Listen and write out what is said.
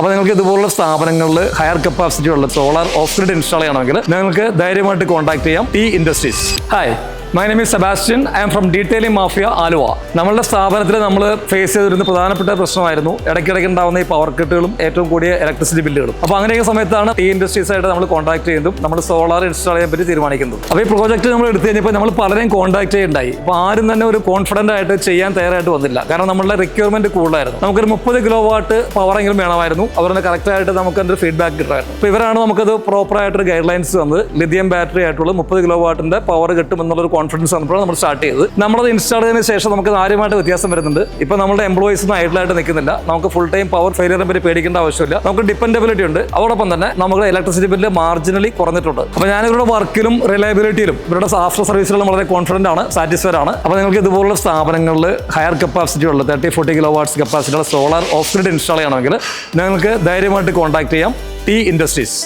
അപ്പോൾ നിങ്ങൾക്ക് ഇതുപോലുള്ള സ്ഥാപനങ്ങളിൽ ഹയർ കപ്പാസിറ്റി ഉള്ള സോളാർ ഓഫ് ഗ്രിഡ് ഇൻസ്റ്റാൾ ചെയ്യണമെങ്കിൽ നിങ്ങൾക്ക് ധൈര്യമായിട്ട് കോൺടാക്ട് ചെയ്യാം T industries. Hi, my name is Sebastian. I am from detailing mafia Aluva. നമ്മളുടെ സ്ഥാപനത്തിൽ നമ്മൾ ഫേസ് ചെയ്തിരുന്ന പ്രധാനപ്പെട്ട പ്രശ്നമായിരുന്നു ഇടയ്ക്കിടയ്ക്ക് ഉണ്ടാകുന്ന ഈ പവർ കട്ടുകളും ഏറ്റവും കൂടിയ ഇലക്ട്രിസിറ്റി ബില്ലുകളും. അപ്പോൾ അങ്ങനെയൊക്കെ സമയത്താണ് ടി ഇൻഡസ്ട്രീസ് ആയിട്ട് നമ്മൾ കോൺടാക്ട് ചെയ്യുന്നതും നമ്മൾ സോളാർ ഇൻസ്റ്റാൾ ചെയ്യാൻ പറ്റി തീരുമാനിക്കുന്നത്. അപ്പോൾ ഈ പ്രോജക്റ്റ് നമ്മൾ എടുത്തു കഴിഞ്ഞപ്പോൾ നമ്മൾ പലരെയും കോൺടാക്ട് ചെയ്യുണ്ടായി. അപ്പോൾ ആരും തന്നെ ഒരു കോൺഫിഡൻ്റ് ആയിട്ട് ചെയ്യാൻ തയ്യാറായിട്ട് വന്നില്ല. കാരണം നമ്മളുടെ റിക്വയർമെന്റ് കൂടുതലായിരുന്നു. നമുക്കൊരു 30 കിലോ വാട്ട് പവറെങ്കിലും വേണമായിരുന്നു. അവരുടെ കറക്റ്റായിട്ട് നമുക്ക് അതിൻ്റെ ഫീഡ്ബാക്ക് കിട്ടുമായിരുന്നു. അപ്പോൾ ഇവരാണ് നമുക്കത് പ്രോപ്പറായിട്ടൊരു ഗൈഡ് ലൈൻസ് തന്നത്. ലിഥിയം ബാറ്ററി ആയിട്ടുള്ള 30 കിലോ വാട്ടിന്റെ പവർ കിട്ടും എന്നുള്ളൊരു കോൺഫിഡൻസ് വന്നപ്പോൾ നമ്മൾ സ്റ്റാർട്ട് ചെയ്തത്. നമ്മളത് ഇൻസ്റ്റാൾ ചെയ്തതിന് ശേഷം നമുക്ക് കാര്യമായിട്ട് വ്യത്യാസം വരുന്നുണ്ട്. ഇപ്പോൾ നമ്മുടെ എംപ്ലോയീസ് ഒന്നും ഐഡിലായിട്ട് നിൽക്കുന്നില്ല. നമുക്ക് ഫുൾ ടൈം പവർ ഫെയിലിയറിനെ പറ്റി പേടിക്കേണ്ട ആവശ്യമില്ല. നമുക്ക് ഡിപ്പെൻഡബിലിറ്റി ഉണ്ട്. അതോടൊപ്പം തന്നെ നമ്മുടെ ഇലക്ട്രിസിറ്റി ബില്ല് മാർജിനലി കുറഞ്ഞിട്ടുണ്ട്. അപ്പോൾ ഞാൻ ഇവരുടെ വർക്കിലും റിലയബിലിറ്റിയിലും ഇവരുടെ ആഫ്റ്റർ സർവീസിലും വളരെ കോൺഫിഡൻ്റ് ആണ്, സാറ്റിസ്ഫൈഡ് ആണ്. അപ്പോൾ നിങ്ങൾക്ക് ഇതുപോലുള്ള സ്ഥാപനങ്ങളിൽ ഹയർ കപ്പാസിറ്റി ഉള്ള 30-40 കിലോ വാട്ട്സ് കപ്പാസിറ്റിയുള്ള സോളാർ ഓഫ് ഗ്രിഡ് ഇൻസ്റ്റാൾ ചെയ്യണമെങ്കിൽ നിങ്ങൾക്ക് ധൈര്യമായിട്ട് കോൺടാക്ട് ചെയ്യാം ടി ഇൻഡസ്ട്രീസ്.